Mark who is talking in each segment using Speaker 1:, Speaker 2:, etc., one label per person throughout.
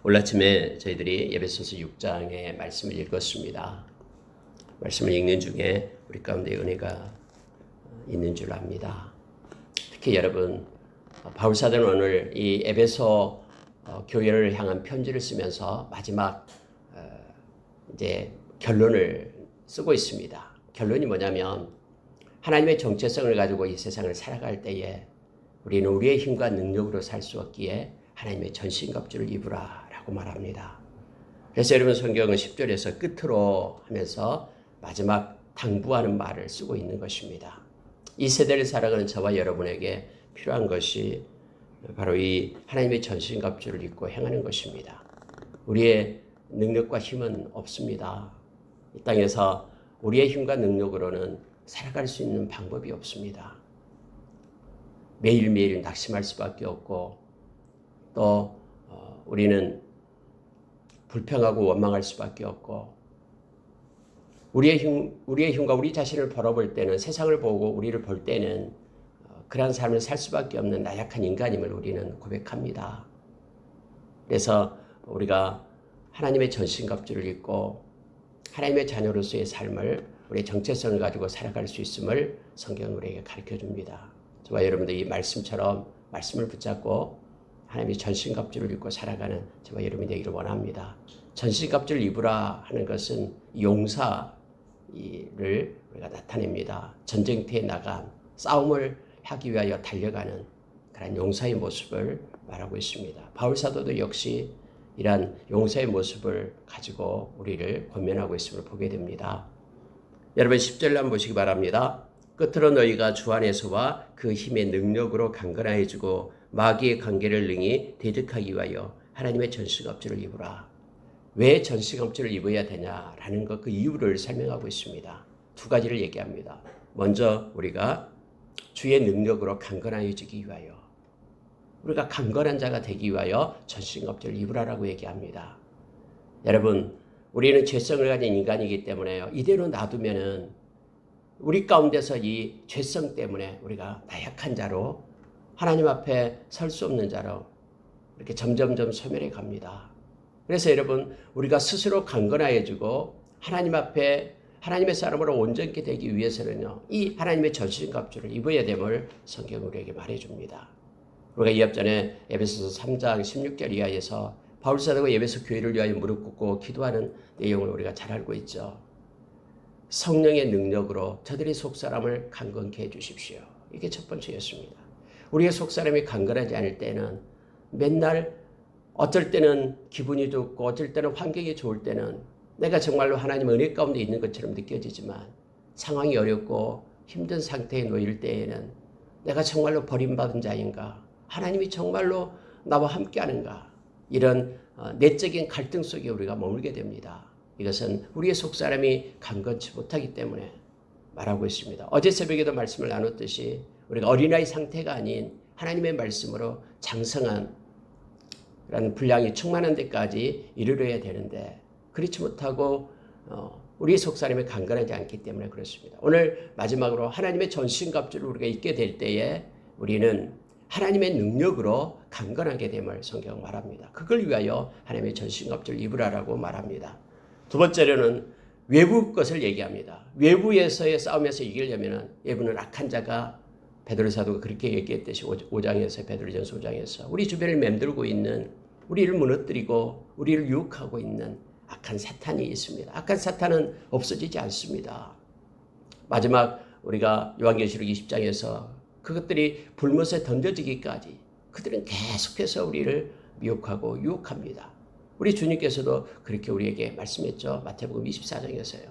Speaker 1: 오늘 아침에 저희들이 에베소서 6장의 말씀을 읽었습니다. 말씀을 읽는 중에 우리 가운데 은혜가 있는 줄 압니다. 특히 여러분, 바울 사도는 오늘 이 에베소 교회를 향한 편지를 쓰면서 마지막 이제 결론을 쓰고 있습니다. 결론이 뭐냐면 하나님의 정체성을 가지고 이 세상을 살아갈 때에 우리는 우리의 힘과 능력으로 살 수 없기에 하나님의 전신갑주를 입으라 라고 말합니다. 그래서 여러분 성경은 10절에서 끝으로 하면서 마지막 당부하는 말을 쓰고 있는 것입니다. 이 세대를 살아가는 저와 여러분에게 필요한 것이 바로 이 하나님의 전신갑주를 입고 행하는 것입니다. 우리의 능력과 힘은 없습니다. 이 땅에서 우리의 힘과 능력으로는 살아갈 수 있는 방법이 없습니다. 매일매일 낙심할 수밖에 없고 또 우리는 불평하고 원망할 수밖에 없고 우리의 힘과 우리 자신을 바라볼 때는 세상을 보고 우리를 볼 때는 그러한 삶을 살 수밖에 없는 나약한 인간임을 우리는 고백합니다. 그래서 우리가 하나님의 전신갑주를 입고 하나님의 자녀로서의 삶을 우리의 정체성을 가지고 살아갈 수 있음을 성경은 우리에게 가르쳐줍니다. 저와 여러분도 이 말씀처럼 말씀을 붙잡고 하나님의 전신갑주를 입고 살아가는 저와 여러분이 되기를 원합니다. 전신갑주를 입으라 하는 것은 용사를 우리가 나타냅니다. 전쟁터에 나간 싸움을 하기 위하여 달려가는 그런 용사의 모습을 말하고 있습니다. 바울 사도도 역시 이러한 용사의 모습을 가지고 우리를 권면하고 있음을 보게 됩니다. 여러분 10절을 한번 보시기 바랍니다. 끝으로 너희가 주 안에서와 그 힘의 능력으로 강건하여지고 마귀의 관계를 능히 대적하기 위하여 하나님의 전신갑주를 입으라. 왜 전신갑주를 입어야 되냐라는 것, 그 이유를 설명하고 있습니다. 두 가지를 얘기합니다. 먼저 우리가 주의 능력으로 강건하여지기 위하여, 우리가 강건한 자가 되기 위하여 전신갑주를 입으라라고 얘기합니다. 여러분, 우리는 죄성을 가진 인간이기 때문에요. 이대로 놔두면은 우리 가운데서 이 죄성 때문에 우리가 나약한 자로 하나님 앞에 설 수 없는 자로 이렇게 점점점 소멸해 갑니다. 그래서 여러분, 우리가 스스로 강건하여지고 하나님 앞에 하나님의 사람으로 온전히 되기 위해서는요, 이 하나님의 전신갑주를 입어야 됨을 성경은 우리에게 말해줍니다. 우리가 이 앞전에 에베소서 3장 16절 이하에서 바울 사도가 에베소 교회를 위하여 무릎 꿇고 기도하는 내용을 우리가 잘 알고 있죠. 성령의 능력으로 저들의 속사람을 강건케 해주십시오. 이게 첫 번째였습니다. 우리의 속사람이 강건하지 않을 때는 맨날 어쩔 때는 기분이 좋고 어쩔 때는 환경이 좋을 때는 내가 정말로 하나님 은혜 가운데 있는 것처럼 느껴지지만 상황이 어렵고 힘든 상태에 놓일 때에는 내가 정말로 버림받은 자인가? 하나님이 정말로 나와 함께하는가? 이런 내적인 갈등 속에 우리가 머물게 됩니다. 이것은 우리의 속사람이 강건치 못하기 때문에 말하고 있습니다. 어제 새벽에도 말씀을 나눴듯이 우리가 어린아이 상태가 아닌 하나님의 말씀으로 장성한 그런 분량이 충만한 데까지 이르러야 되는데 그렇지 못하고 우리의 속사람이 강건하지 않기 때문에 그렇습니다. 오늘 마지막으로 하나님의 전신갑주를 우리가 입게 될 때에 우리는 하나님의 능력으로 강건하게 됨을 성경은 말합니다. 그걸 위하여 하나님의 전신갑주를 입으라라고 말합니다. 두 번째로는 외부 것을 얘기합니다. 외부에서의 싸움에서 이기려면 외부는 악한 자가 베드로 사도가 그렇게 얘기했듯이 5장에서 베드로전서 5장에서 우리 주변을 맴돌고 있는 우리를 무너뜨리고 우리를 유혹하고 있는 악한 사탄이 있습니다. 악한 사탄은 없어지지 않습니다. 마지막 우리가 요한계시록 20장에서 그것들이 불못에 던져지기까지 그들은 계속해서 우리를 미혹하고 유혹합니다. 우리 주님께서도 그렇게 우리에게 말씀했죠. 마태복음 24장에서요.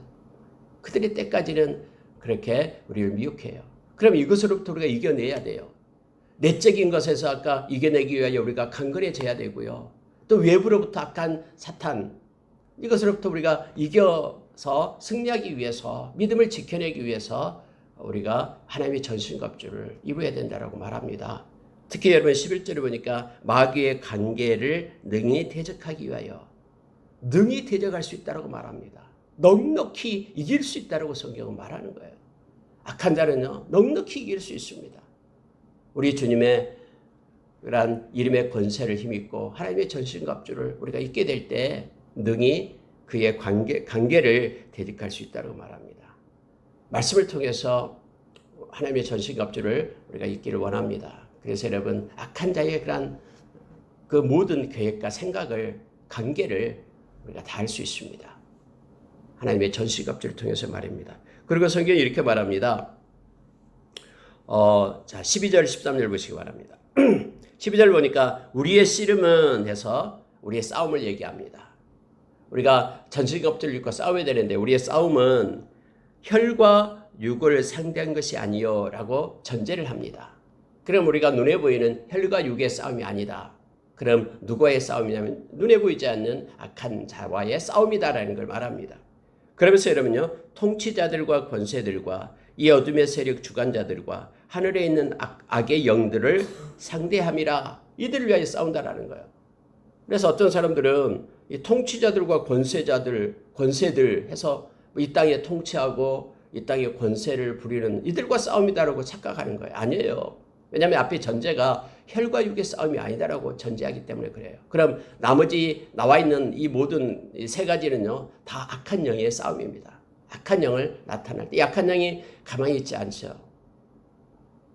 Speaker 1: 그들의 때까지는 그렇게 우리를 미혹해요. 그럼 이것으로부터 우리가 이겨내야 돼요. 내적인 것에서 아까 이겨내기 위하여 우리가 강건해져야 되고요. 또 외부로부터 악한 사탄, 이것으로부터 우리가 이겨서 승리하기 위해서 믿음을 지켜내기 위해서 우리가 하나님의 전신갑주를 입어야 된다고 말합니다. 특히 여러분 11절에 보니까 마귀의 관계를 능히 대적하기 위하여 능히 대적할 수 있다고 말합니다. 넉넉히 이길 수 있다고 성경은 말하는 거예요. 악한 자는요 넉넉히 이길 수 있습니다. 우리 주님의 그러한 이름의 권세를 힘입고 하나님의 전신갑주를 우리가 입게 될 때 능히 그의 관계를 대적할 수 있다고 말합니다. 말씀을 통해서 하나님의 전신갑주를 우리가 입기를 원합니다. 그래서 여러분 악한 자의 그런 그 모든 계획과 생각을 관계를 우리가 다 할 수 있습니다. 하나님의 전신갑주를 통해서 말입니다. 그리고 성경이 이렇게 말합니다. 자 12절 13절 보시기 바랍니다. 12절 보니까 우리의 씨름은 해서 우리의 싸움을 얘기합니다. 우리가 전신갑주를 입고 싸워야 되는데 우리의 싸움은 혈과 육을 상대한 것이 아니요 라고 전제를 합니다. 그럼 우리가 눈에 보이는 혈과 육의 싸움이 아니다. 그럼 누구와의 싸움이냐면 눈에 보이지 않는 악한 자와의 싸움이다라는 걸 말합니다. 그러면서 여러분요 통치자들과 권세들과 이 어둠의 세력 주관자들과 하늘에 있는 악의 영들을 상대함이라. 이들을 위하여 싸운다라는 거예요. 그래서 어떤 사람들은 이 통치자들과 권세들 해서 이 땅에 통치하고 이 땅에 권세를 부리는 이들과 싸움이다라고 착각하는 거예요. 아니에요. 왜냐하면 앞에 전제가 혈과 육의 싸움이 아니다라고 전제하기 때문에 그래요. 그럼 나머지 나와 있는 이 모든 세 가지는요 다 악한 영의 싸움입니다. 악한 영을 나타날 때 이 악한 영이 가만히 있지 않죠.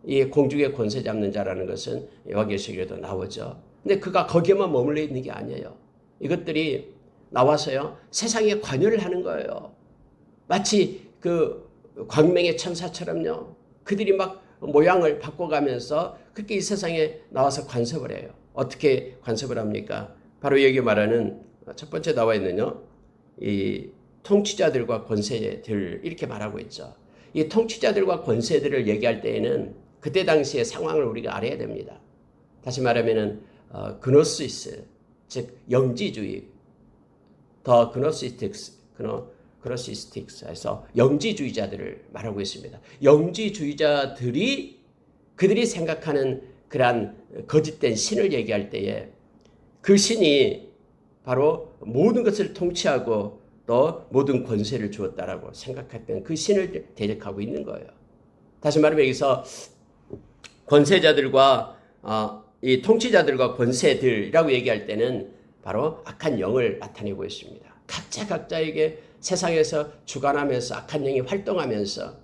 Speaker 1: 이 공중의 권세 잡는 자라는 것은 요한계시록에도 나오죠. 근데 그가 거기에만 머물러 있는 게 아니에요. 이것들이 나와서요 세상에 관여를 하는 거예요. 마치 그 광명의 천사처럼요. 그들이 막 모양을 바꿔가면서 그렇게 이 세상에 나와서 간섭을 해요. 어떻게 간섭을 합니까? 바로 여기 말하는 첫 번째 나와 있는요. 이 통치자들과 권세들 이렇게 말하고 있죠. 이 통치자들과 권세들을 얘기할 때에는 그때 당시의 상황을 우리가 알아야 됩니다. 다시 말하면은 그노시스 즉 영지주의 더 그노시스틱스에서 영지주의자들을 말하고 있습니다. 영지주의자들이 그들이 생각하는 그러한 거짓된 신을 얘기할 때에 그 신이 바로 모든 것을 통치하고 또 모든 권세를 주었다라고 생각했던 그 신을 대적하고 있는 거예요. 다시 말하면 여기서 권세자들과 이 통치자들과 권세들이라고 얘기할 때는 바로 악한 영을 나타내고 있습니다. 각자에게 세상에서 주관하면서 악한 영이 활동하면서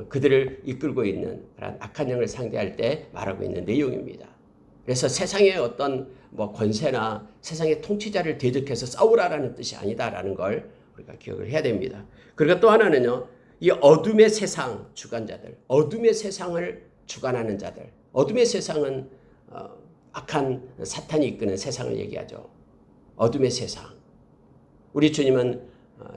Speaker 1: 그들을 이끌고 있는 그런 악한 영을 상대할 때 말하고 있는 내용입니다. 그래서 세상의 어떤 권세나 세상의 통치자를 대적해서 싸우라라는 뜻이 아니다라는 걸 우리가 기억을 해야 됩니다. 그리고 또 하나는요, 이 어둠의 세상 주관자들, 어둠의 세상을 주관하는 자들, 어둠의 세상은 악한 사탄이 이끄는 세상을 얘기하죠. 어둠의 세상. 우리 주님은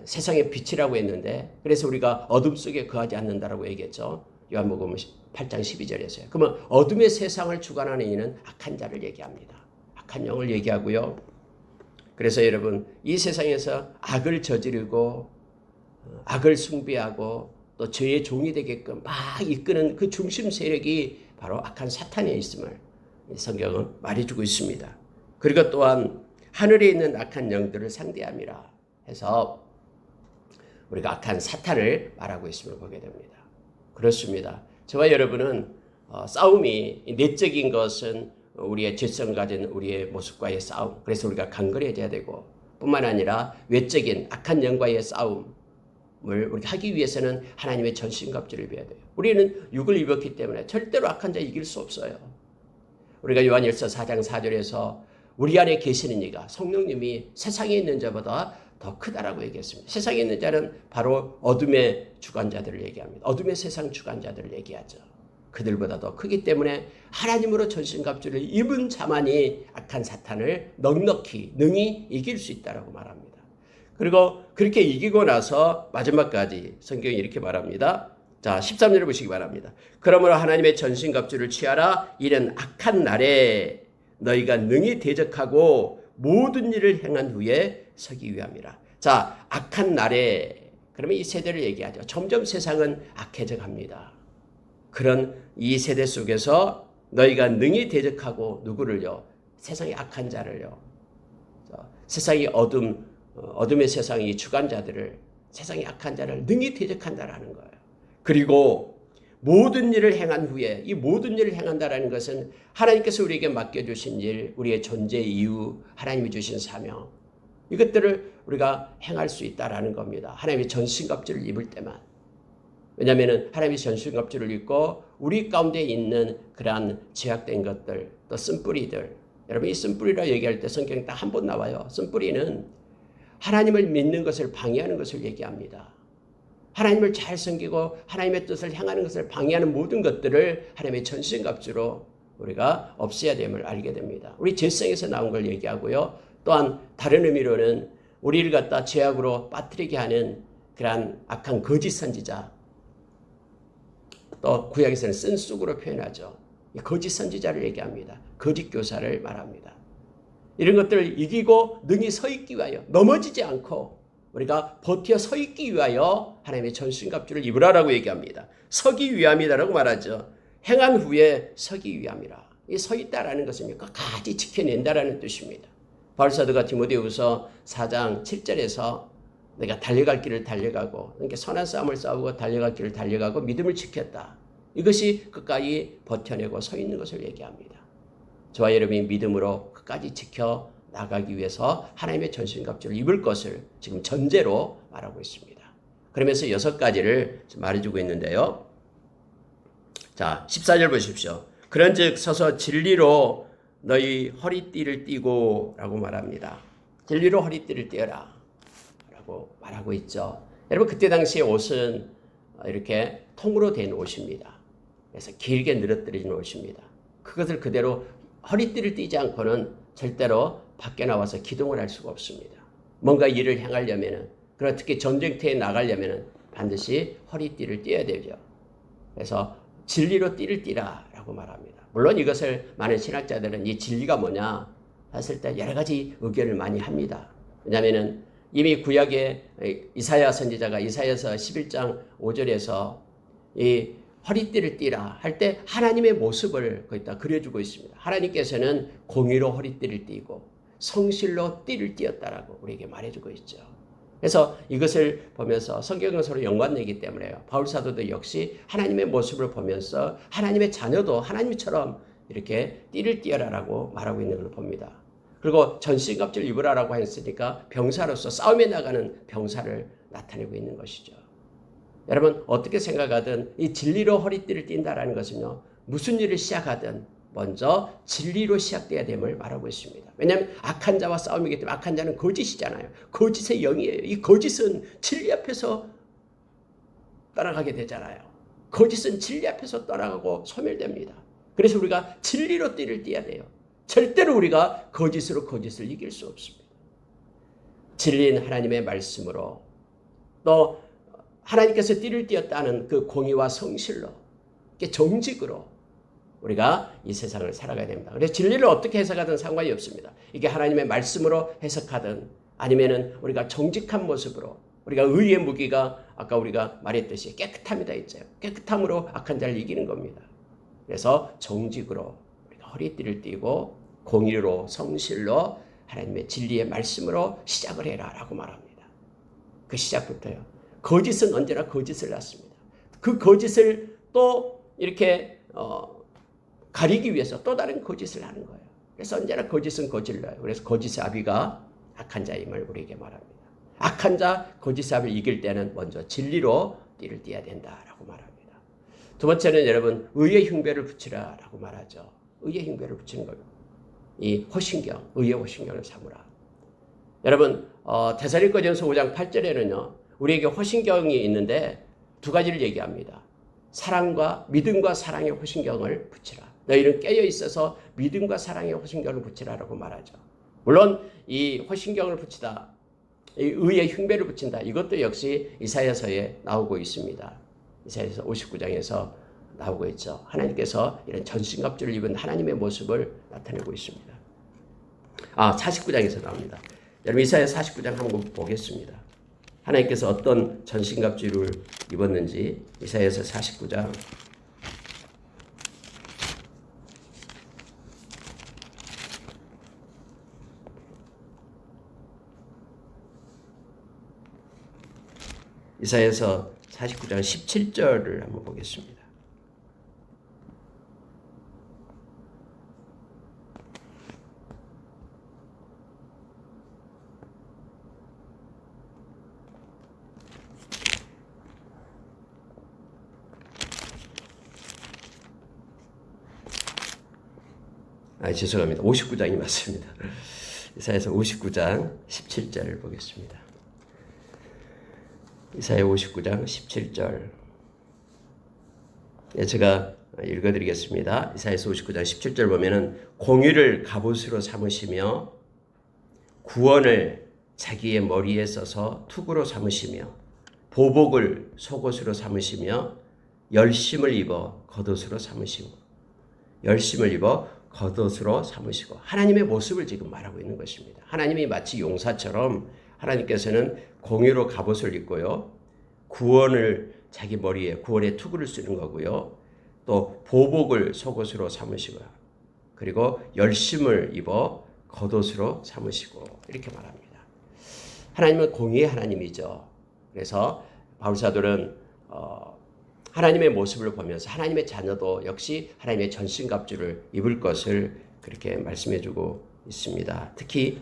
Speaker 1: 세상의 빛이라고 했는데 그래서 우리가 어둠 속에 거하지 않는다라고 얘기했죠. 요한복음 8장 12절에서요. 그러면 어둠의 세상을 주관하는 이는 악한 자를 얘기합니다. 악한 영을 얘기하고요. 그래서 여러분 이 세상에서 악을 저지르고 악을 숭배하고 또 죄의 종이 되게끔 막 이끄는 그 중심 세력이 바로 악한 사탄에 있음을 성경은 말해주고 있습니다. 그리고 또한 하늘에 있는 악한 영들을 상대함이라 해서 우리가 악한 사탄을 말하고 있음을 보게 됩니다. 그렇습니다. 저와 여러분은 싸움이 내적인 것은 우리의 죄성 가진 우리의 모습과의 싸움. 그래서 우리가 강건해져야 되고 뿐만 아니라 외적인 악한 영과의 싸움을 우리가 하기 위해서는 하나님의 전신갑주를 입어야 돼요. 우리는 육을 입었기 때문에 절대로 악한 자 이길 수 없어요. 우리가 요한일서 4장 4절에서 우리 안에 계시는 이가 성령님이 세상에 있는 자보다 더 크다라고 얘기했습니다. 세상에 있는 자는 바로 어둠의 주관자들을 얘기합니다. 어둠의 세상 주관자들을 얘기하죠. 그들보다 더 크기 때문에 하나님으로 전신갑주를 입은 자만이 악한 사탄을 넉넉히 능히 이길 수 있다라고 말합니다. 그리고 그렇게 이기고 나서 마지막까지 성경이 이렇게 말합니다. 자, 13절을 보시기 바랍니다. 그러므로 하나님의 전신갑주를 취하라. 이는 악한 날에 너희가 능히 대적하고 모든 일을 행한 후에 서기 위함이라. 자, 악한 날에 그러면 이 세대를 얘기하죠. 점점 세상은 악해져 갑니다. 그런 이 세대 속에서 너희가 능히 대적하고 누구를요? 세상의 악한 자를요. 세상의 어둠의 세상의 주관자들을 세상의 악한 자를 능히 대적한다라는 거예요. 그리고 모든 일을 행한 후에, 이 모든 일을 행한다라는 것은 하나님께서 우리에게 맡겨주신 일, 우리의 존재 이유, 하나님이 주신 사명, 이것들을 우리가 행할 수 있다라는 겁니다. 하나님의 전신갑주를 입을 때만. 왜냐하면 하나님의 전신갑주를 입고 우리 가운데 있는 그러한 제약된 것들, 또 쓴뿌리들, 여러분 이 쓴뿌리라 얘기할 때 성경에 딱 한 번 나와요. 쓴뿌리는 하나님을 믿는 것을 방해하는 것을 얘기합니다. 하나님을 잘 섬기고 하나님의 뜻을 행하는 것을 방해하는 모든 것들을 하나님의 전신갑주로 우리가 없애야 됨을 알게 됩니다. 우리 죄성에서 나온 걸 얘기하고요. 또한 다른 의미로는 우리를 갖다 죄악으로 빠뜨리게 하는 그러한 악한 거짓 선지자, 또 구약에서는 쓴쑥으로 표현하죠. 거짓 선지자를 얘기합니다. 거짓 교사를 말합니다. 이런 것들을 이기고 능히 서 있기 위하여, 넘어지지 않고 우리가 버텨 서 있기 위하여 하나님의 전신갑주를 입으라라고 얘기합니다. 서기 위함이다라고 말하죠. 행한 후에 서기 위함이라. 이 서 있다라는 것은 끝까지 지켜낸다라는 뜻입니다. 바울사도가 디모데후서 4장 7절에서 내가 달려갈 길을 달려가고, 그러니까 선한 싸움을 싸우고 달려갈 길을 달려가고 믿음을 지켰다. 이것이 끝까지 버텨내고 서 있는 것을 얘기합니다. 저와 여러분이 믿음으로 끝까지 지켜 나가기 위해서 하나님의 전신갑주를 입을 것을 지금 전제로 말하고 있습니다. 그러면서 6가지를 말해주고 있는데요. 자, 14절 보십시오. 그런즉 서서 진리로 너희 허리띠를 띠고 라고 말합니다. 진리로 허리띠를 띠어라 라고 말하고 있죠. 여러분 그때 당시의 옷은 이렇게 통으로 된 옷입니다. 그래서 길게 늘어뜨려진 옷입니다. 그것을 그대로 허리띠를 띠지 않고는 절대로 밖에 나와서 기동을 할 수가 없습니다. 뭔가 일을 행하려면은, 그리고 특히 전쟁터에 나가려면은 반드시 허리띠를 띠어야 되죠. 그래서 진리로 띠를 띠라라고 말합니다. 물론 이것을 많은 신학자들은 이 진리가 뭐냐 했을 때 여러 가지 의견을 많이 합니다. 왜냐하면은 이미 구약의 이사야 선지자가 이사야서 11장 5절에서 이 허리띠를 띠라 할 때 하나님의 모습을 거기다 그려주고 있습니다. 하나님께서는 공의로 허리띠를 띠고 성실로 띠를 띠었다라고 우리에게 말해주고 있죠. 그래서 이것을 보면서 성경은 서로 연관되기 때문에요. 바울사도도 역시 하나님의 모습을 보면서 하나님의 자녀도 하나님처럼 이렇게 띠를 띠어라라고 말하고 있는 걸 봅니다. 그리고 전신갑주를 입으라라고 했으니까 병사로서 싸움에 나가는 병사를 나타내고 있는 것이죠. 여러분 어떻게 생각하든 이 진리로 허리띠를 띈다라는 것은요, 무슨 일을 시작하든 먼저 진리로 시작돼야 됨을 말하고 있습니다. 왜냐하면 악한 자와 싸움이기 때문에 악한 자는 거짓이잖아요. 거짓의 영이에요. 이 거짓은 진리 앞에서 떠나가게 되잖아요. 거짓은 진리 앞에서 떠나가고 소멸됩니다. 그래서 우리가 진리로 띠를 띠어야 돼요. 절대로 우리가 거짓으로 거짓을 이길 수 없습니다. 진리인 하나님의 말씀으로 또 하나님께서 띠를 띠었다는 그 공의와 성실로, 정직으로 우리가 이 세상을 살아가야 됩니다. 그래서 진리를 어떻게 해석하든 상관이 없습니다. 이게 하나님의 말씀으로 해석하든 아니면은 우리가 정직한 모습으로, 우리가 의의 무기가 아까 우리가 말했듯이 깨끗함이다 했죠. 깨끗함으로 악한 자를 이기는 겁니다. 그래서 정직으로 우리가 허리띠를 띠고 공의로 성실로 하나님의 진리의 말씀으로 시작을 해라라고 말합니다. 그 시작부터요. 거짓은 언제나 거짓을 낳습니다. 그 거짓을 또 이렇게 가리기 위해서 또 다른 거짓을 하는 거예요. 그래서 언제나 거짓은 거짓을 낳아요. 그래서 거짓의 아비가 악한 자임을 우리에게 말합니다. 악한 자, 거짓의 아비를 이길 때는 먼저 진리로 띠를 띠어야 된다라고 말합니다. 두 번째는 여러분 의의 흉배를 붙이라라고 말하죠. 의의 흉배를 붙이는 거예요. 이 호신경, 의의 호신경을 삼으라. 여러분 데살로니가전서 5장 8절에는요. 우리에게 호신경이 있는데 두 가지를 얘기합니다. 사랑과 믿음과 사랑의 호신경을 붙이라. 너희는 깨어 있어서 믿음과 사랑의 호신경을 붙이라라고 말하죠. 물론 이 호신경을 붙이다, 이 의의 흉배를 붙인다. 이것도 역시 이사야서에 나오고 있습니다. 이사야서 59장에서 나오고 있죠. 하나님께서 이런 전신갑주를 입은 하나님의 모습을 나타내고 있습니다. 49장에서 나옵니다. 여러분 이사야 49장 한번 보겠습니다. 하나님께서 어떤 전신갑주를 입었는지 이사야서 49장 49장 17절을 한번 보겠습니다. 죄송합니다. 59장이 맞습니다. 이사야서 59장 17절을 보겠습니다. 이사야 59장 17절. 제가 읽어드리겠습니다. 이사야서 59장 17절 보면은 공의를 갑옷으로 삼으시며 구원을 자기의 머리에 써서 투구로 삼으시며 보복을 속옷으로 삼으시며 열심을 입어 겉옷으로 삼으시고 열심을 입어 겉옷으로 삼으시고 하나님의 모습을 지금 말하고 있는 것입니다. 하나님이 마치 용사처럼 하나님께서는 공의로 갑옷을 입고요. 구원을 자기 머리에 구원의 투구를 쓰는 거고요. 또 보복을 속옷으로 삼으시고 그리고 열심을 입어 겉옷으로 삼으시고 이렇게 말합니다. 하나님은 공의의 하나님이죠. 그래서 바울사도는 하나님의 모습을 보면서 하나님의 자녀도 역시 하나님의 전신갑주를 입을 것을 그렇게 말씀해주고 있습니다. 특히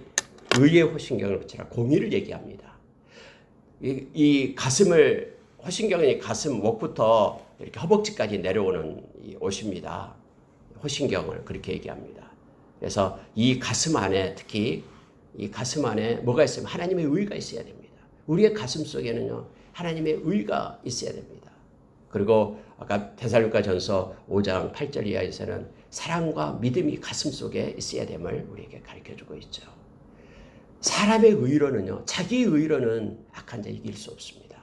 Speaker 1: 의의 호신경을 붙이라 공의를 얘기합니다. 이 가슴을 호신경은 가슴 목부터 이렇게 허벅지까지 내려오는 이 옷입니다. 호신경을 그렇게 얘기합니다. 그래서 이 가슴 안에 특히 이 가슴 안에 뭐가 있으면 하나님의 의가 있어야 됩니다. 우리의 가슴 속에는요 하나님의 의가 있어야 됩니다. 그리고 아까 데살로니가전서 5장 8절 이하에서는 사랑과 믿음이 가슴 속에 있어야 됨을 우리에게 가르쳐주고 있죠. 사람의 의로는요 자기 의로는 악한 자 이길 수 없습니다.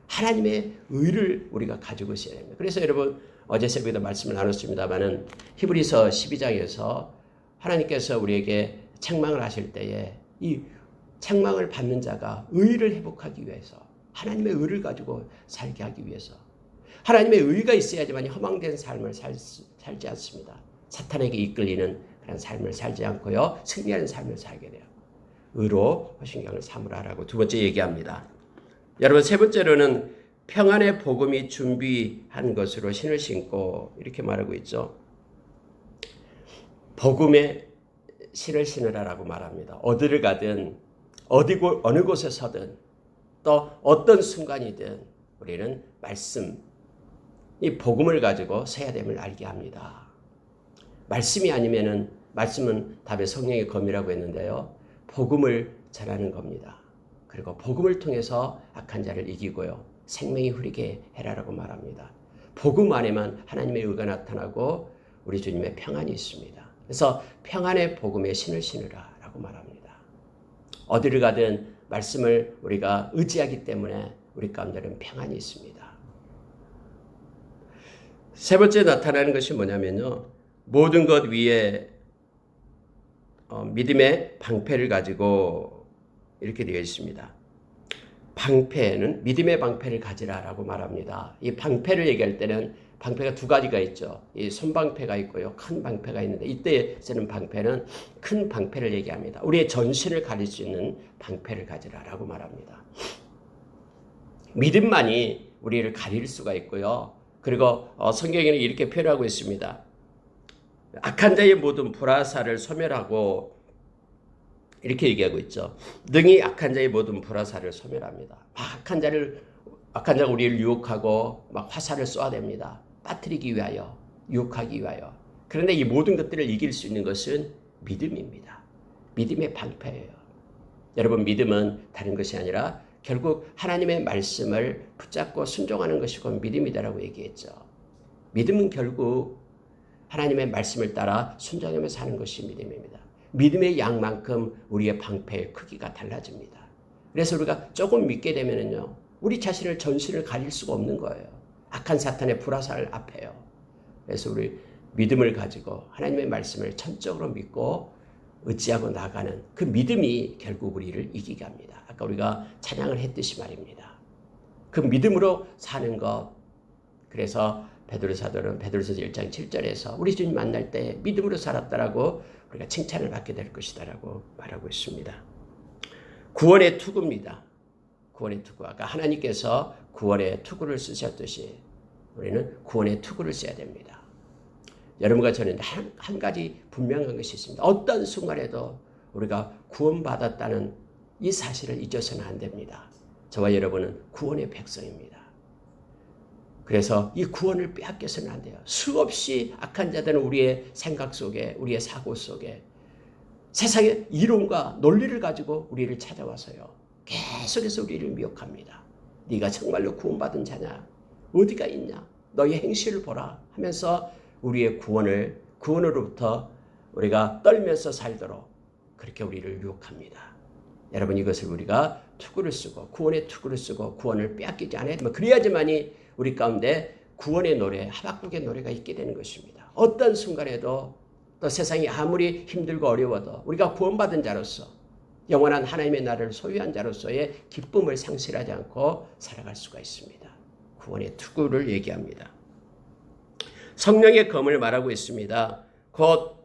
Speaker 1: 하나님의 의를 우리가 가지고 있어야 됩니다. 그래서 여러분 어제 새벽에도 말씀을 나눴습니다마는 히브리서 12장에서 하나님께서 우리에게 책망을 하실 때에 이 책망을 받는 자가 의를 회복하기 위해서 하나님의 의를 가지고 살게 하기 위해서 하나님의 의가 있어야지만 허망된 삶을 살지 않습니다. 사탄에게 이끌리는 그런 삶을 살지 않고요. 승리하는 삶을 살게 돼요. 의로 호신경을 삼으라라고 두 번째 얘기합니다. 여러분 세 번째로는 평안의 복음이 준비한 것으로 신을 신고 이렇게 말하고 있죠. 복음의 신을 신으라라고 말합니다. 어디를 가든 어느 곳에 서든 또 어떤 순간이든 우리는 말씀 이 복음을 가지고 서야 됨을 알게 합니다. 말씀이 아니면은 말씀은 답의 성령의 검이라고 했는데요. 복음을 전하는 겁니다. 그리고 복음을 통해서 악한 자를 이기고요. 생명이 흐리게 해라라고 말합니다. 복음 안에만 하나님의 의가 나타나고 우리 주님의 평안이 있습니다. 그래서 평안의 복음의 신을 신으라라고 말합니다. 어디를 가든 말씀을 우리가 의지하기 때문에 우리 가운데는 평안이 있습니다. 세 번째 나타나는 것이 뭐냐면요. 모든 것 위에 믿음의 방패를 가지고 이렇게 되어 있습니다. 방패는 믿음의 방패를 가지라라고 말합니다. 이 방패를 얘기할 때는 방패가 두 가지가 있죠. 이 손방패가 있고요. 큰 방패가 있는데 이때 쓰는 방패는 큰 방패를 얘기합니다. 우리의 전신을 가릴 수 있는 방패를 가지라라고 말합니다. 믿음만이 우리를 가릴 수가 있고요. 그리고 성경에는 이렇게 표현하고 있습니다. 악한 자의 모든 불화살을 소멸하고 이렇게 얘기하고 있죠. 능히 악한 자의 모든 불화살을 소멸합니다. 악한 자가 우리를 유혹하고 막 화살을 쏘아댑니다. 빠뜨리기 위하여, 유혹하기 위하여. 그런데 이 모든 것들을 이길 수 있는 것은 믿음입니다. 믿음의 방패예요. 여러분 믿음은 다른 것이 아니라 결국 하나님의 말씀을 붙잡고 순종하는 것이 곧 믿음이다라고 얘기했죠. 믿음은 결국 하나님의 말씀을 따라 순종하며 사는 것이 믿음입니다. 믿음의 양만큼 우리의 방패의 크기가 달라집니다. 그래서 우리가 조금 믿게 되면은요, 우리 자신을 전신을 가릴 수가 없는 거예요. 악한 사탄의 불화살 앞에요. 그래서 우리 믿음을 가지고 하나님의 말씀을 전적으로 믿고 의지하고 나가는 그 믿음이 결국 우리를 이기게 합니다. 아까 우리가 찬양을 했듯이 말입니다. 그 믿음으로 사는 것. 그래서 베드로 사도는 베드로서 1장 7절에서 우리 주님 만날 때 믿음으로 살았다라고 우리가 칭찬을 받게 될 것이다라고 말하고 있습니다. 구원의 투구입니다. 구원의 투구. 아까 하나님께서 구원의 투구를 쓰셨듯이 우리는 구원의 투구를 써야 됩니다. 여러분과 저는 한 가지 분명한 것이 있습니다. 어떤 순간에도 우리가 구원받았다는 이 사실을 잊어서는 안 됩니다. 저와 여러분은 구원의 백성입니다. 그래서 이 구원을 빼앗겨서는 안 돼요. 수없이 악한 자들은 우리의 생각 속에, 우리의 사고 속에 세상의 이론과 논리를 가지고 우리를 찾아와서요, 계속해서 우리를 미혹합니다. 네가 정말로 구원받은 자냐? 어디가 있냐? 너의 행실을 보라 하면서 우리의 구원으로부터 우리가 떨면서 살도록 그렇게 우리를 유혹합니다. 여러분, 이것을 우리가 투구를 쓰고, 구원의 투구를 쓰고 구원을 빼앗기지 않아야 되면, 그래야지만이 우리 가운데 구원의 노래, 하박국의 노래가 있게 되는 것입니다. 어떤 순간에도, 또 세상이 아무리 힘들고 어려워도 우리가 구원받은 자로서, 영원한 하나님의 나라를 소유한 자로서의 기쁨을 상실하지 않고 살아갈 수가 있습니다. 구원의 투구를 얘기합니다. 성령의 검을 말하고 있습니다. 곧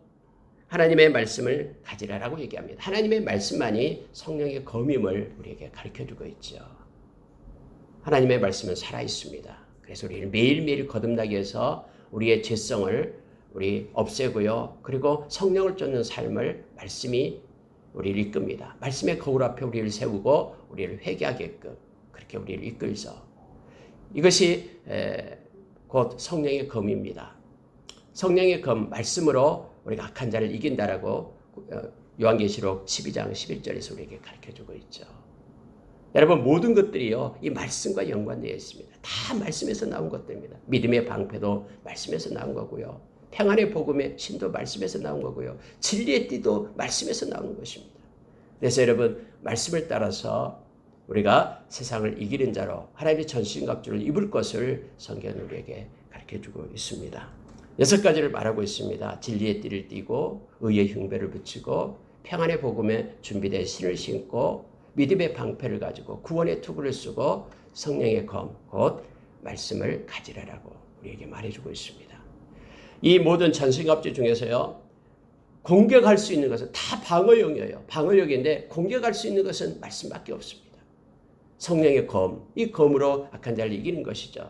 Speaker 1: 하나님의 말씀을 가지라라고 얘기합니다. 하나님의 말씀만이 성령의 검임을 우리에게 가르쳐주고 있죠. 하나님의 말씀은 살아있습니다. 그래서 우리는 매일매일 거듭나기 위해서 우리의 죄성을 우리 없애고요. 그리고 성령을 쫓는 삶을 말씀이 우리를 이끕니다. 말씀의 거울 앞에 우리를 세우고 우리를 회개하게끔 그렇게 우리를 이끌죠. 이것이 곧 성령의 검입니다. 성령의 검, 말씀으로 우리가 악한 자를 이긴다라고 요한계시록 12장 11절에서 우리에게 가르쳐주고 있죠. 여러분, 모든 것들이요, 이 말씀과 연관되어 있습니다. 다 말씀에서 나온 것들입니다. 믿음의 방패도 말씀에서 나온 거고요. 평안의 복음의 신도 말씀에서 나온 거고요. 진리의 띠도 말씀에서 나오는 것입니다. 그래서 여러분, 말씀을 따라서 우리가 세상을 이기는 자로 하나님의 전신갑주를 입을 것을 성경은 우리에게 가르쳐주고 있습니다. 6가지를 말하고 있습니다. 진리의 띠를 띠고, 의의 흉배를 붙이고, 평안의 복음에 준비된 신을 신고, 믿음의 방패를 가지고 구원의 투구를 쓰고, 성령의 검, 곧 말씀을 가지라라고 우리에게 말해주고 있습니다. 이 모든 전신갑주 중에서요, 공격할 수 있는 것은 다 방어용이에요. 방어용인데 공격할 수 있는 것은 말씀밖에 없습니다. 성령의 검, 이 검으로 악한 자를 이기는 것이죠.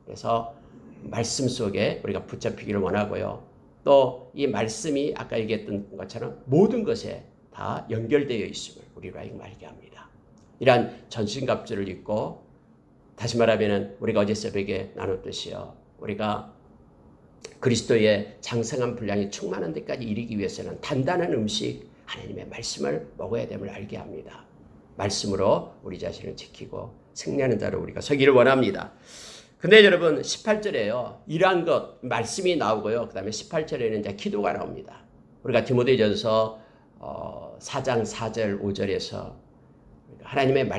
Speaker 1: 그래서 말씀 속에 우리가 붙잡히기를 원하고요. 또 이 말씀이 아까 얘기했던 것처럼 모든 것에 다 연결되어 있음을 우리로 하여금 알게 합니다. 이러한 전신갑주를 입고, 다시 말하면 우리가 어제 새벽에 나눴듯이요, 우리가 그리스도의 장성한 분량이 충만한 데까지 이르기 위해서는 단단한 음식, 하나님의 말씀을 먹어야 됨을 알게 합니다. 말씀으로 우리 자신을 지키고 승리하는 자로 우리가 서기를 원합니다. 근데 여러분, 18절에요, 이러한 것, 말씀이 나오고요. 그 다음에 18절에는 이제 기도가 나옵니다. 우리가 디모데전서 4장 4절 5절에서 하나님의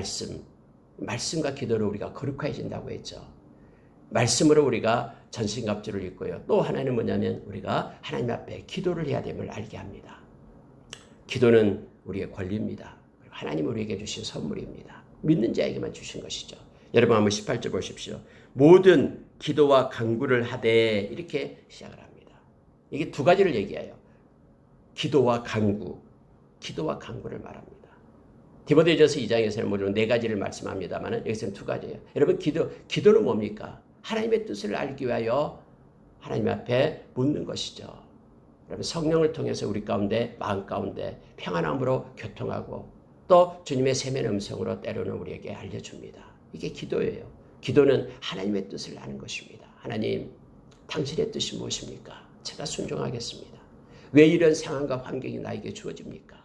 Speaker 1: 말씀과 기도로 우리가 거룩해진다고 했죠. 말씀으로 우리가 전신갑주를 입고요. 또 하나는 뭐냐면 우리가 하나님 앞에 기도를 해야 됨을 알게 합니다. 기도는 우리의 권리입니다. 하나님 우리에게 주신 선물입니다. 믿는 자에게만 주신 것이죠. 여러분, 한번 18절 보십시오. 모든 기도와 간구를 하되, 이렇게 시작을 합니다. 이게 두 가지를 얘기해요. 기도와 간구를 말합니다. 디모데전서 2장에서는 물론 4가지를 말씀합니다만 여기서는 2가지예요. 여러분, 기도는 뭡니까? 하나님의 뜻을 알기 위하여 하나님 앞에 묻는 것이죠. 여러분, 성령을 통해서 우리 가운데, 마음 가운데 평안함으로 교통하고, 또 주님의 세면 음성으로 때로는 우리에게 알려줍니다. 이게 기도예요. 기도는 하나님의 뜻을 아는 것입니다. 하나님, 당신의 뜻이 무엇입니까? 제가 순종하겠습니다. 왜 이런 상황과 환경이 나에게 주어집니까?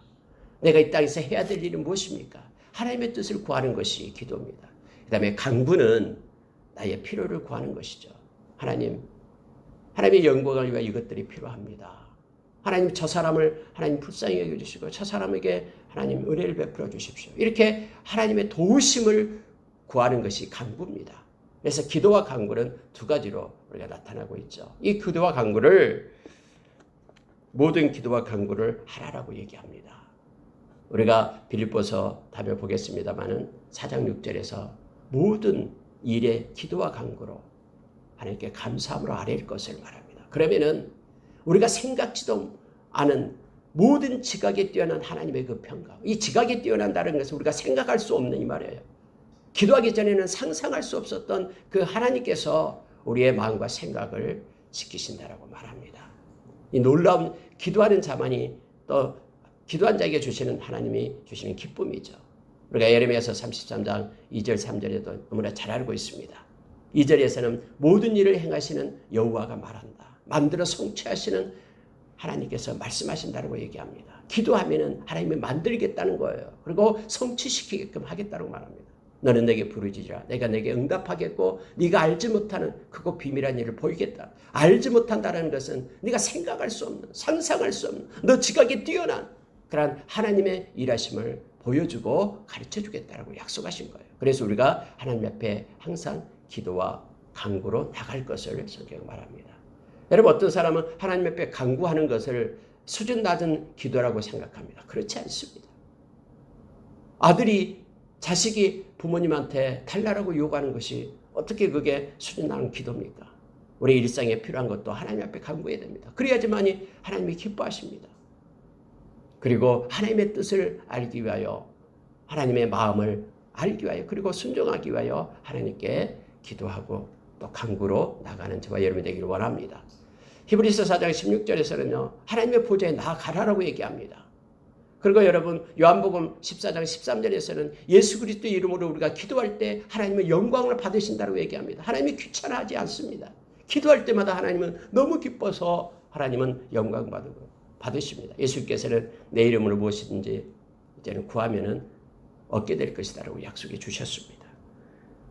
Speaker 1: 내가 이 땅에서 해야 될 일은 무엇입니까? 하나님의 뜻을 구하는 것이 기도입니다. 그 다음에 간구는 나의 필요를 구하는 것이죠. 하나님의 영광을 위하여 이것들이 필요합니다. 하나님, 저 사람을 하나님 불쌍히 여겨주시고 저 사람에게 하나님 은혜를 베풀어 주십시오. 이렇게 하나님의 도우심을 구하는 것이 간구입니다. 그래서 기도와 간구는 2가지로 우리가 나타나고 있죠. 이 기도와 간구를, 모든 기도와 간구를 하라라고 얘기합니다. 우리가 빌립보서 다음에 보겠습니다마는 4장 6절에서 모든 일에 기도와 간구로 하나님께 감사함으로 아뢰일 것을 말합니다. 그러면은 우리가 생각지도 않은 모든 지각에 뛰어난 하나님의 그 평강, 이 지각에 뛰어난다는 것은 우리가 생각할 수 없는 이 말이에요. 기도하기 전에는 상상할 수 없었던 그 하나님께서 우리의 마음과 생각을 지키신다라고 말합니다. 이 놀라운 기도하는 자만이, 또 기도한 자에게 주시는 하나님이 주시는 기쁨이죠. 우리가 예레미야서 33장 2절 3절에도 너무나 잘 알고 있습니다. 2절에서는 모든 일을 행하시는 여호와가 말한다. 만들어 성취하시는 하나님께서 말씀하신다고 얘기합니다. 기도하면은 하나님이 만들겠다는 거예요. 그리고 성취시키게끔 하겠다고 말합니다. 너는 내게 부르짖으라. 내가 내게 응답하겠고 네가 알지 못하는 크고 비밀한 일을 보이겠다. 알지 못한다는 것은 네가 생각할 수 없는, 상상할 수 없는, 너 지각에 뛰어난 그러한 하나님의 일하심을 보여주고 가르쳐주겠다라고 약속하신 거예요. 그래서 우리가 하나님 앞에 항상 기도와 간구로 나갈 것을 성경은 말합니다. 여러분, 어떤 사람은 하나님 앞에 간구하는 것을 수준 낮은 기도라고 생각합니다. 그렇지 않습니다. 아들이 자식이 부모님한테 달라고 요구하는 것이 어떻게 그게 수준 낮은 기도입니까? 우리 일상에 필요한 것도 하나님 앞에 간구해야 됩니다. 그래야지만이 하나님이 기뻐하십니다. 그리고 하나님의 뜻을 알기 위하여, 하나님의 마음을 알기 위하여, 그리고 순종하기 위하여 하나님께 기도하고 또 간구로 나가는 저와 여러분이 되기를 원합니다. 히브리서 4장 16절에서는요. 하나님의 보좌에 나아가라라고 얘기합니다. 그리고 여러분 요한복음 14장 13절에서는 예수 그리스도의 이름으로 우리가 기도할 때 하나님의 영광을 받으신다고 얘기합니다. 하나님이 귀찮아하지 않습니다. 기도할 때마다 하나님은 너무 기뻐서 하나님은 영광 받으십니다. 예수께서는 내 이름으로 무엇이든지 이제는 구하면은 얻게 될 것이다라고 약속해 주셨습니다.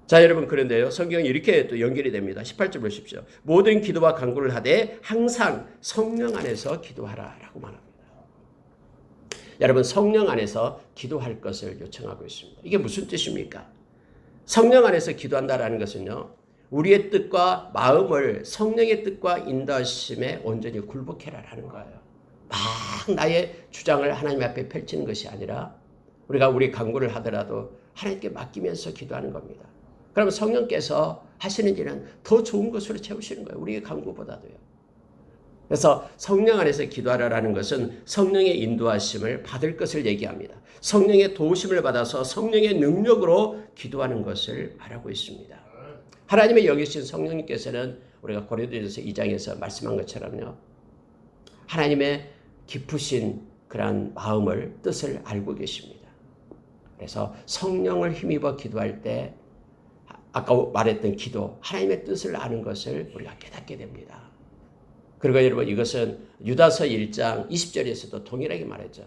Speaker 1: 자, 여러분, 그런데요, 성경이 이렇게 또 연결이 됩니다. 18절 보십시오. 모든 기도와 간구를 하되 항상 성령 안에서 기도하라라고 말합니다. 여러분, 성령 안에서 기도할 것을 요청하고 있습니다. 이게 무슨 뜻입니까? 성령 안에서 기도한다라는 것은요, 우리의 뜻과 마음을 성령의 뜻과 인도하심에 온전히 굴복해라라는 거예요. 막 나의 주장을 하나님 앞에 펼치는 것이 아니라 우리가 우리 간구를 하더라도 하나님께 맡기면서 기도하는 겁니다. 그러면 성령께서 하시는 일은 더 좋은 것으로 채우시는 거예요. 우리의 간구보다도요. 그래서 성령 안에서 기도하라는 것은 성령의 인도하심을 받을 것을 얘기합니다. 성령의 도우심을 받아서 성령의 능력으로 기도하는 것을 말하고 있습니다. 하나님의 여기신 성령님께서는 우리가 고린도전서 2장에서 말씀한 것처럼요. 하나님의 깊으신 그러한 마음을, 뜻을 알고 계십니다. 그래서 성령을 힘입어 기도할 때 아까 말했던 기도, 하나님의 뜻을 아는 것을 우리가 깨닫게 됩니다. 그리고 여러분, 이것은 유다서 1장 20절에서도 동일하게 말했죠.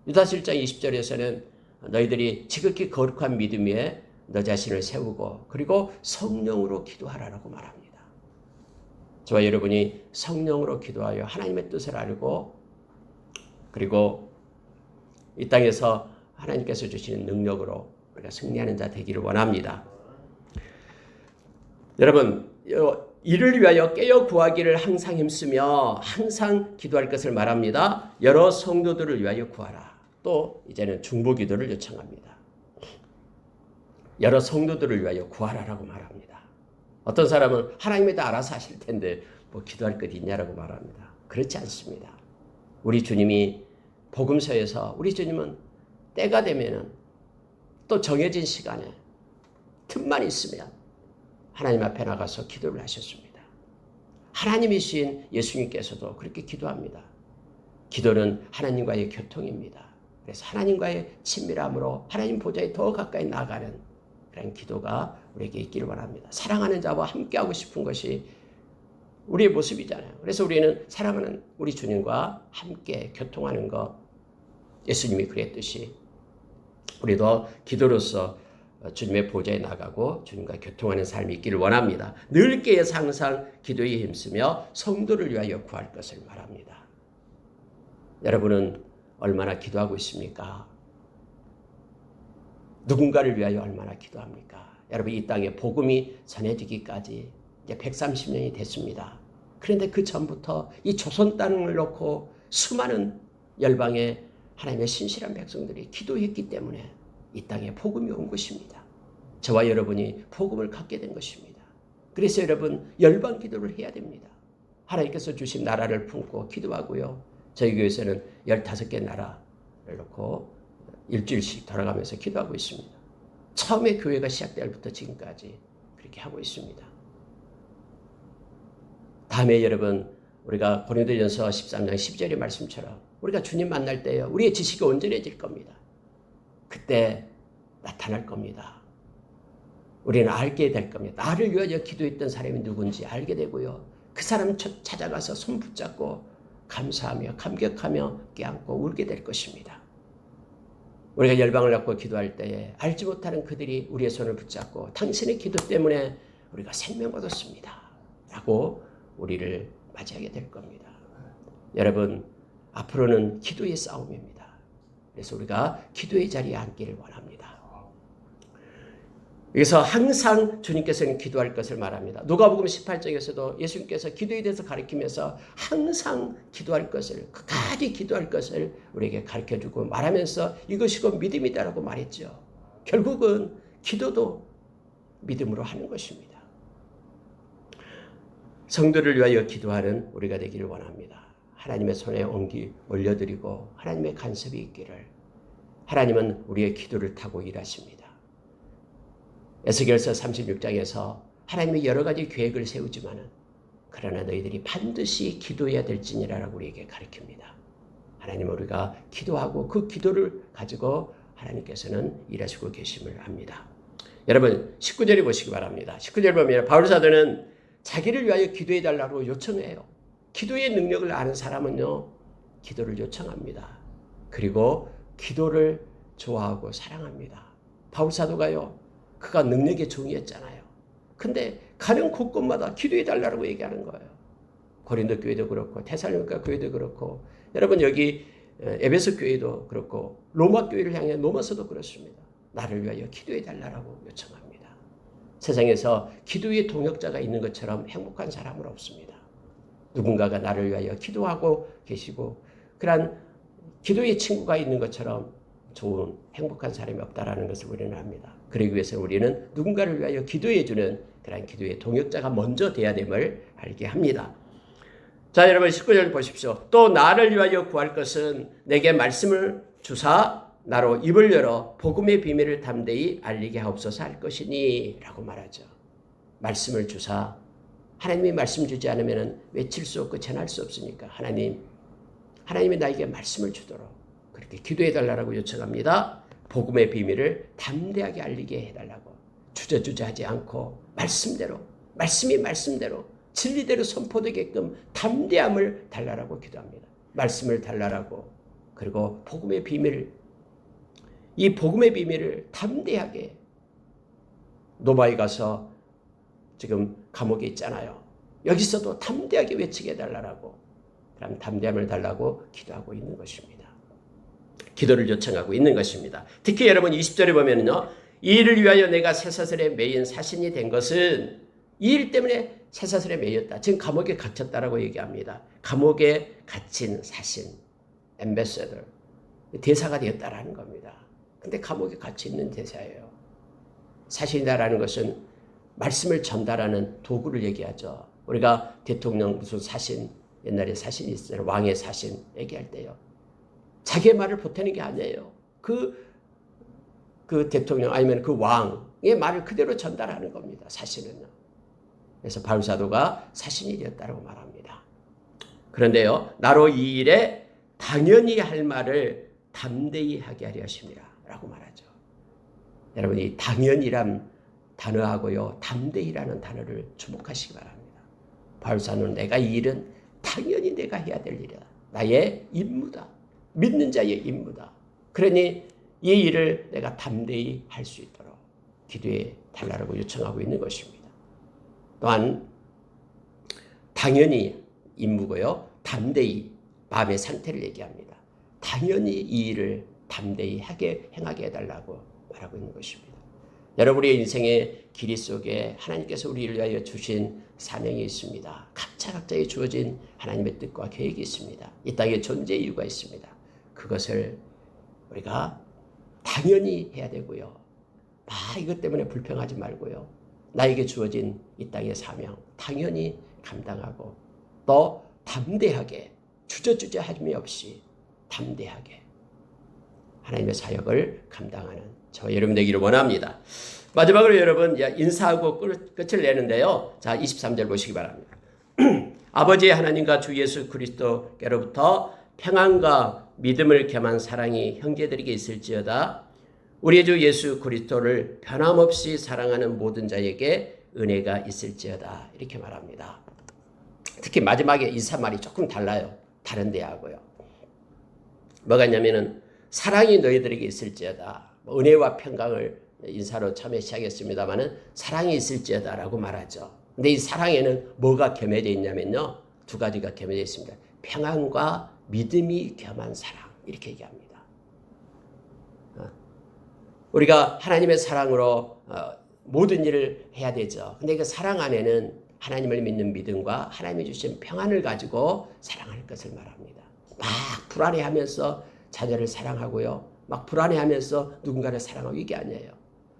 Speaker 1: 유다서 1장 20절에서는 너희들이 지극히 거룩한 믿음 위에 너 자신을 세우고 그리고 성령으로 기도하라고 말합니다. 저와 여러분이 성령으로 기도하여 하나님의 뜻을 알고 그리고 이 땅에서 하나님께서 주시는 능력으로 우리가 승리하는 자 되기를 원합니다. 여러분, 이를 위하여 깨어 구하기를 항상 힘쓰며 항상 기도할 것을 말합니다. 여러 성도들을 위하여 구하라. 또 이제는 중보기도를 요청합니다. 여러 성도들을 위하여 구하라라고 말합니다. 어떤 사람은 하나님이 다 알아서 하실 텐데 뭐 기도할 것 있냐라고 말합니다. 그렇지 않습니다. 우리 주님이 복음서에서 우리 주님은 때가 되면은 또 정해진 시간에 틈만 있으면 하나님 앞에 나가서 기도를 하셨습니다. 하나님이신 예수님께서도 그렇게 기도합니다. 기도는 하나님과의 교통입니다. 그래서 하나님과의 친밀함으로 하나님 보좌에 더 가까이 나아가는 그런 기도가 우리에게 있기를 원합니다. 사랑하는 자와 함께하고 싶은 것이 우리의 모습이잖아요. 그래서 우리는 사랑하는 우리 주님과 함께 교통하는 것, 예수님이 그랬듯이 우리도 기도로서 주님의 보좌에 나가고 주님과 교통하는 삶이 있기를 원합니다. 늘 깨어서 항상 기도에 힘쓰며 성도를 위하여 구할 것을 말합니다. 여러분은 얼마나 기도하고 있습니까? 누군가를 위하여 얼마나 기도합니까? 여러분, 이 땅에 복음이 전해지기까지 이제 130년이 됐습니다. 그런데 그 전부터 이 조선 땅을 놓고 수많은 열방의 하나님의 신실한 백성들이 기도했기 때문에 이 땅에 복음이 온 것입니다. 저와 여러분이 복음을 갖게 된 것입니다. 그래서 여러분, 열방 기도를 해야 됩니다. 하나님께서 주신 나라를 품고 기도하고요. 저희 교회에서는 15개 나라를 놓고 일주일씩 돌아가면서 기도하고 있습니다. 처음에 교회가 시작될 때부터 지금까지 그렇게 하고 있습니다. 다음에 여러분, 우리가 고린도전서 13장 10절의 말씀처럼 우리가 주님 만날 때요, 우리의 지식이 온전해질 겁니다. 그때 나타날 겁니다. 우리는 알게 될 겁니다. 나를 위하여 기도했던 사람이 누군지 알게 되고요. 그 사람 찾아가서 손 붙잡고 감사하며 감격하며 껴안고 울게 될 것입니다. 우리가 열방을 갖고 기도할 때에 알지 못하는 그들이 우리의 손을 붙잡고 당신의 기도 때문에 우리가 생명 얻었습니다 라고 우리를 맞이하게 될 겁니다. 여러분, 앞으로는 기도의 싸움입니다. 그래서 우리가 기도의 자리에 앉기를 원합니다. 여기서 항상 주님께서는 기도할 것을 말합니다. 누가복음 18장에서도 예수님께서 기도에 대해서 가르치면서 항상 기도할 것을, 끝까지 기도할 것을 우리에게 가르쳐주고 말하면서 이것이 곧 믿음이다라고 말했죠. 결국은 기도도 믿음으로 하는 것입니다. 성도를 위하여 기도하는 우리가 되기를 원합니다. 하나님의 손에 올려드리고 하나님의 간섭이 있기를. 하나님은 우리의 기도를 타고 일하십니다. 에스겔서 36장에서 하나님의 여러 가지 계획을 세우지만은 그러나 너희들이 반드시 기도해야 될지니라라고 우리에게 가르칩니다. 하나님은 우리가 기도하고 그 기도를 가지고 하나님께서는 일하시고 계심을 압니다. 여러분 19절에 보시기 바랍니다. 19절 보면 바울 사도는 자기를 위하여 기도해 달라고 요청해요. 기도의 능력을 아는 사람은요, 기도를 요청합니다. 그리고 기도를 좋아하고 사랑합니다. 바울 사도가요, 그가 능력의 종이었잖아요. 근데 가는 곳곳마다 기도해 달라고 얘기하는 거예요. 고린도 교회도 그렇고 데살로니가 교회도 그렇고 여러분 여기 에베소 교회도 그렇고 로마 교회를 향해 로마서도 그렇습니다. 나를 위하여 기도해 달라고 요청합니다. 세상에서 기도의 동역자가 있는 것처럼 행복한 사람은 없습니다. 누군가가 나를 위하여 기도하고 계시고 그러한 기도의 친구가 있는 것처럼 좋은 행복한 사람이 없다라는 것을 우리는 압니다. 그러기 위해서 우리는 누군가를 위하여 기도해주는 그런 기도의 동역자가 먼저 돼야 됨을 알게 합니다. 자, 여러분 19절 보십시오. 또 나를 위하여 구할 것은 내게 말씀을 주사 나로 입을 열어 복음의 비밀을 담대히 알리게 하옵소서 할 것이니 라고 말하죠. 말씀을 주사, 하나님이 말씀 주지 않으면 외칠 수 없고 전할 수 없으니까 하나님이 나에게 말씀을 주도록 그렇게 기도해 달라고 요청합니다. 복음의 비밀을 담대하게 알리게 해달라고 주저주저하지 않고 말씀이 말씀대로 진리대로 선포되게끔 담대함을 달라고 기도합니다. 말씀을 달라고 그리고 복음의 비밀, 이 복음의 비밀을 담대하게 노바에 가서 지금 감옥에 있잖아요. 여기서도 담대하게 외치게 해달라고 그럼 담대함을 달라고 기도하고 있는 것입니다. 기도를 요청하고 있는 것입니다. 특히 여러분 20절에 보면요. 이 일을 위하여 내가 쇠사슬에 매인 사신이 된 것은 이 일 때문에 쇠사슬에 매였다. 지금 감옥에 갇혔다라고 얘기합니다. 감옥에 갇힌 사신, 엠베서더, 대사가 되었다라는 겁니다. 근데 감옥에 갇혀 있는 대사예요. 사신이다라는 것은 말씀을 전달하는 도구를 얘기하죠. 우리가 대통령 무슨 사신, 옛날에 사신이 있어요. 왕의 사신 얘기할 때요. 자기의 말을 보태는 게 아니에요. 그 대통령 아니면 그 왕의 말을 그대로 전달하는 겁니다. 사신은요. 그래서 바울 사도가 사신이 되었다고 말합니다. 그런데요. 나로 이 일에 당연히 할 말을 담대히 하게 하려 하십니다. 라고 말하죠. 여러분 이 당연이란 단어하고요. 담대히라는 단어를 주목하시기 바랍니다. 바울 사도는 내가 이 일은 당연히 내가 해야 될 일이다. 나의 임무다. 믿는 자의 임무다. 그러니 이 일을 내가 담대히 할 수 있도록 기도해 달라고 요청하고 있는 것입니다. 또한 당연히 임무고요. 담대히 마음의 상태를 얘기합니다. 당연히 이 일을 담대히 행하게 해달라고 말하고 있는 것입니다. 여러분의 인생의 길이 속에 하나님께서 우리를 위하여 주신 사명이 있습니다. 각자의 주어진 하나님의 뜻과 계획이 있습니다. 이 땅에 존재 이유가 있습니다. 그것을 우리가 당연히 해야 되고요. 이것 때문에 불평하지 말고요. 나에게 주어진 이 땅의 사명 당연히 감당하고 또 담대하게 주저주저함이 없이 담대하게 하나님의 사역을 감당하는 저 여러분 되기를 원합니다. 마지막으로 여러분 인사하고 끝을 내는데요. 자 23절 보시기 바랍니다. 아버지 하나님과 주 예수 그리스도께로부터 평안과 믿음을 겸한 사랑이 형제들에게 있을지어다. 우리 주 예수 그리스도를 변함없이 사랑하는 모든 자에게 은혜가 있을지어다. 이렇게 말합니다. 특히 마지막에 인사말이 조금 달라요. 다른 데하고요. 뭐가 있냐면은 사랑이 너희들에게 있을지어다. 은혜와 평강을 인사로 처음에 시작했습니다마는 사랑이 있을지어다라고 말하죠. 근데 이 사랑에는 뭐가 겸해져 있냐면요. 두 가지가 겸해져 있습니다. 평안과 믿음이 겸한 사랑. 이렇게 얘기합니다. 우리가 하나님의 사랑으로 모든 일을 해야 되죠. 근데 그 사랑 안에는 하나님을 믿는 믿음과 하나님이 주신 평안을 가지고 사랑할 것을 말합니다. 막 불안해하면서 자녀를 사랑하고요. 막 불안해하면서 누군가를 사랑하고 이게 아니에요.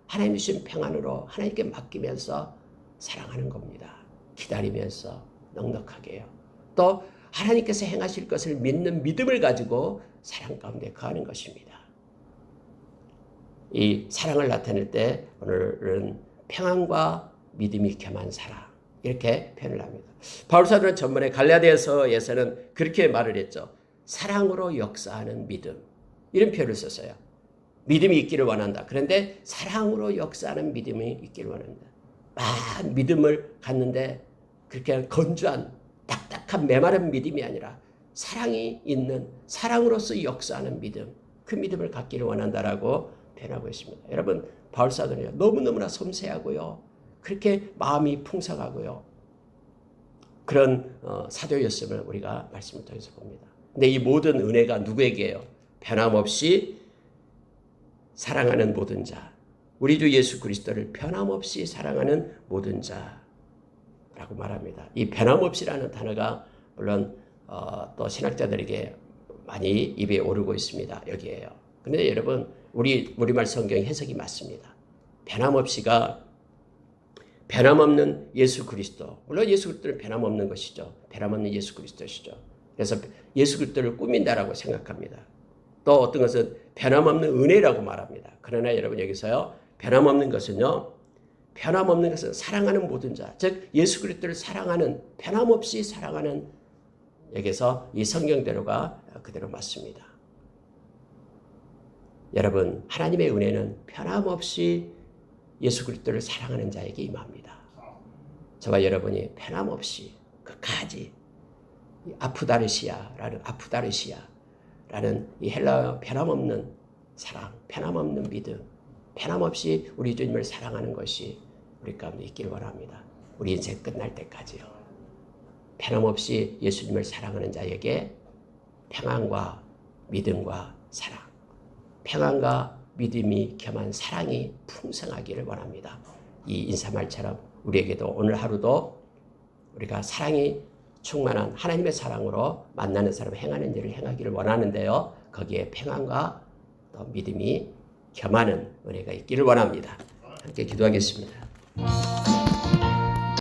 Speaker 1: 하나님 주신 평안으로 하나님께 맡기면서 사랑하는 겁니다. 기다리면서 넉넉하게요. 또 하나님께서 행하실 것을 믿는 믿음을 가지고 사랑 가운데 거하는 것입니다. 이 사랑을 나타낼 때 오늘은 평안과 믿음이 겸한 사랑 이렇게 표현을 합니다. 바울 사도는 전번에 갈라디아서에서는 그렇게 말을 했죠. 사랑으로 역사하는 믿음 이런 표현을 썼어요. 믿음이 있기를 원한다. 그런데 사랑으로 역사하는 믿음이 있기를 원한다. 믿음을 갖는데 그렇게 건조한 딱딱한 메마른 믿음이 아니라 사랑이 있는 사랑으로서 역사하는 믿음 그 믿음을 갖기를 원한다라고 표현하고 있습니다. 여러분 바울 사도는요 너무너무나 섬세하고요 그렇게 마음이 풍성하고요 그런 사도였음을 우리가 말씀을 통해서 봅니다. 근데 이 모든 은혜가 누구에게요? 변함없이 사랑하는 모든 자 우리 주 예수 그리스도를 변함없이 사랑하는 모든 자라고 말합니다. 이 변함없이라는 단어가 물론 또 신학자들에게 많이 입에 오르고 있습니다. 여기에요. 그런데 여러분 우리말 성경 해석이 맞습니다. 변함없이가 변함없는 예수 그리스도. 물론 예수 그리스도는 변함없는 것이죠. 변함없는 예수 그리스도시죠. 그래서 예수 그리스도를 꾸민다라고 생각합니다. 또 어떤 것은 변함없는 은혜라고 말합니다. 그러나 여러분 여기서요. 변함없는 것은요. 변함없는 것은 사랑하는 모든 자. 즉 예수 그리스도를 사랑하는 변함없이 사랑하는 여기서 이 성경대로가 그대로 맞습니다. 여러분 하나님의 은혜는 변함없이 예수 그리스도를 사랑하는 자에게 임합니다. 저와 여러분이 변함없이 끝까지 아프다르시아라는 이 헬라어 변함없는 사랑, 변함없는 믿음, 변함없이 우리 주님을 사랑하는 것이 우리 가운데 있기를 원합니다. 우리 인생 끝날 때까지요. 변함없이 예수님을 사랑하는 자에게 평안과 믿음과 사랑, 평안과 믿음이 겸한 사랑이 풍성하기를 원합니다. 이 인사말처럼 우리에게도 오늘 하루도 우리가 사랑이 충만한 하나님의 사랑으로 만나는 사람 행하는 일을 행하기를 원하는데요. 거기에 평안과 또 믿음이 겸하는 은혜가 있기를 원합니다. 함께 기도하겠습니다.